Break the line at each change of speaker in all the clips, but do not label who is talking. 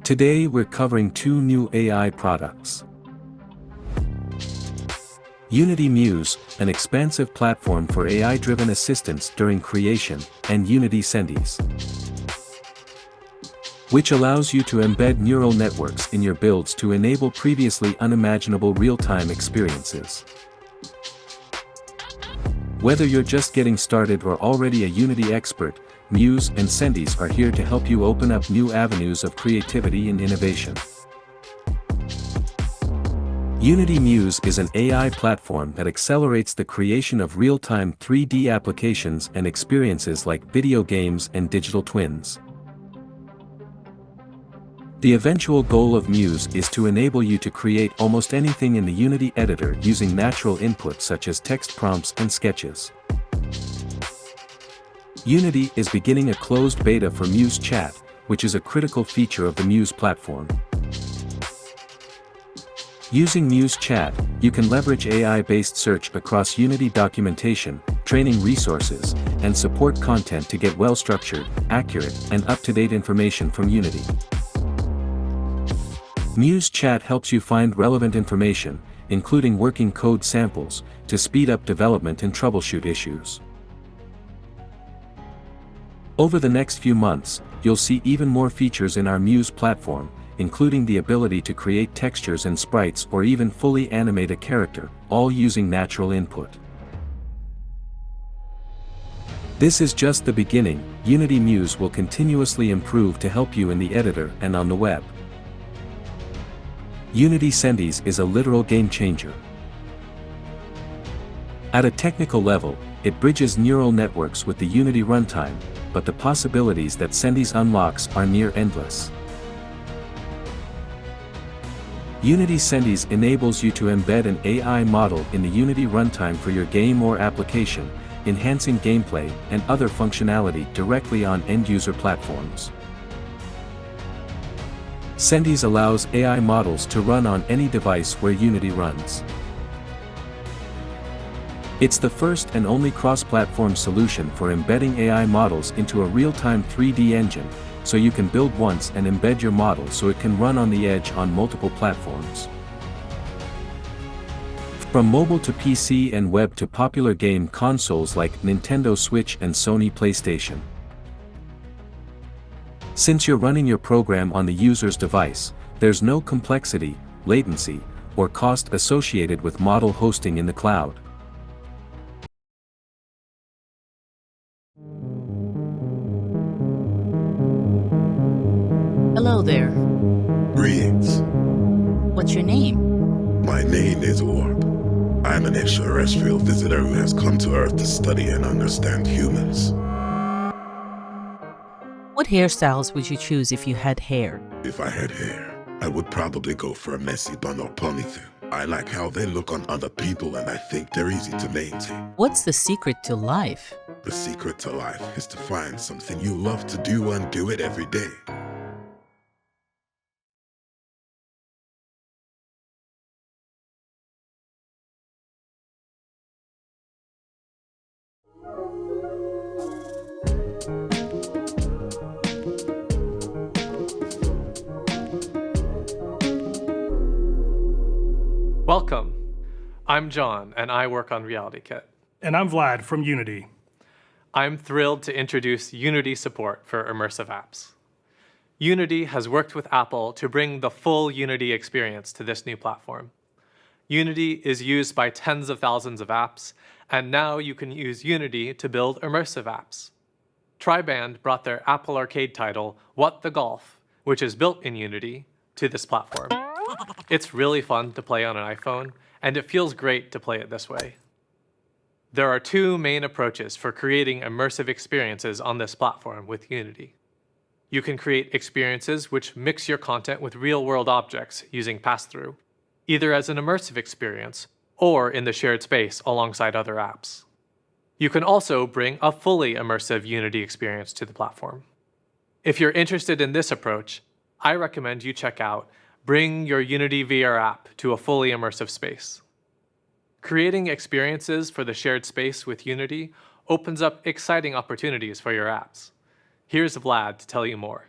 Today we're covering two new AI products. Unity Muse, an expansive platform for AI-driven assistance during creation, and Unity Sentis, which allows you to embed neural networks in your builds to enable previously unimaginable real-time experiences. Whether you're just getting started or already a Unity expert, Muse and Sentis are here to help you open up new avenues of creativity and innovation. Unity Muse is an AI platform that accelerates the creation of real-time 3D applications and experiences like video games and digital twins. The eventual goal of Muse is to enable you to create almost anything in the Unity editor using natural input such as text prompts and sketches. Unity is beginning a closed beta for Muse Chat, which is a critical feature of the Muse platform. Using Muse Chat, you can leverage AI-based search across Unity documentation, training resources, and support content to get well-structured, accurate, and up-to-date information from Unity. Muse Chat helps you find relevant information, including working code samples, to speed up development and troubleshoot issues. Over the next few months, you'll see even more features in our Muse platform, including the ability to create textures and sprites or even fully animate a character, all using natural input. This is just the beginning. Unity Muse will continuously improve to help you in the editor and on the web. Unity Sentis is a literal game changer. At a technical level, it bridges neural networks with the Unity runtime, but the possibilities that Sentis unlocks are near endless. Unity Sentis enables you to embed an AI model in the Unity runtime for your game or application, enhancing gameplay and other functionality directly on end-user platforms. Sentis allows AI models to run on any device where Unity runs. It's the first and only cross-platform solution for embedding AI models into a real-time 3D engine, so you can build once and embed your model so it can run on the edge on multiple platforms. From mobile to PC and web to popular game consoles like Nintendo Switch and Sony PlayStation. Since you're running your program on the user's device, there's no complexity, latency, or cost associated with model hosting in the cloud.
Hello there.
Greetings.
What's your name?
My name is Orb. I'm an extraterrestrial visitor who has come to Earth to study and understand humans.
What hairstyles would you choose if you had hair?
If I had hair, I would probably go for a messy bun or ponytail. I like how they look on other people and I think they're easy to maintain.
What's the secret to life?
The secret to life is to find something you love to do and do it every day.
Welcome. I'm John, and I work on RealityKit.
And I'm Vlad from Unity.
I'm thrilled to introduce Unity support for immersive apps. Unity has worked with Apple to bring the full Unity experience to this new platform. Unity is used by tens of thousands of apps, and now you can use Unity to build immersive apps. Triband brought their Apple Arcade title, What the Golf, which is built in Unity, to this platform. It's really fun to play on an iPhone, and it feels great to play it this way. There are two main approaches for creating immersive experiences on this platform with Unity. You can create experiences which mix your content with real-world objects using pass-through, either as an immersive experience or in the shared space alongside other apps. You can also bring a fully immersive Unity experience to the platform. If you're interested in this approach, I recommend you check out Bring Your Unity VR app to a fully immersive space. Creating experiences for the shared space with Unity opens up exciting opportunities for your apps. Here's Vlad to tell you more.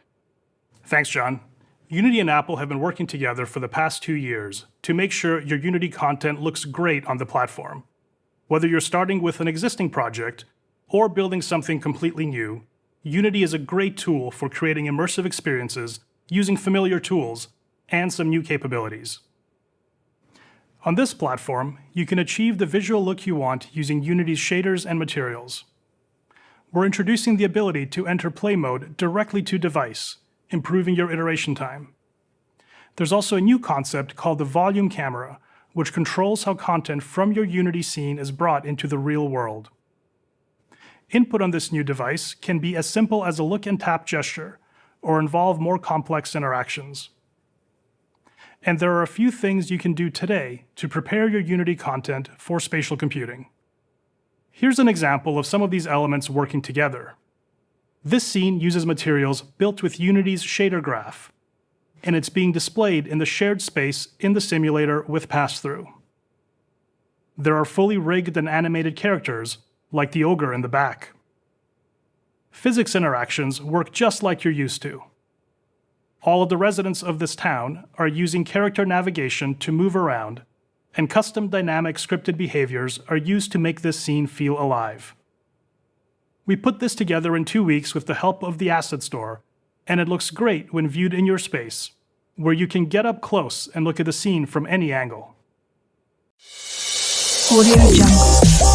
Thanks, John. Unity and Apple have been working together for the past 2 years to make sure your Unity content looks great on the platform. Whether you're starting with an existing project or building something completely new, Unity is a great tool for creating immersive experiences using familiar tools and some new capabilities. On this platform, you can achieve the visual look you want using Unity's shaders and materials. We're introducing the ability to enter play mode directly to device, improving your iteration time. There's also a new concept called the volume camera, which controls how content from your Unity scene is brought into the real world. Input on this new device can be as simple as a look and tap gesture, or involve more complex interactions. And there are a few things you can do today to prepare your Unity content for spatial computing. Here's an example of some of these elements working together. This scene uses materials built with Unity's shader graph, and it's being displayed in the shared space in the simulator with pass-through. There are fully rigged and animated characters, like the ogre in the back. Physics interactions work just like you're used to. All of the residents of this town are using character navigation to move around, and custom dynamic scripted behaviors are used to make this scene feel alive. We put this together in 2 weeks with the help of the Asset Store, and it looks great when viewed in your space, where you can get up close and look at the scene from any angle.
Audio Jungle.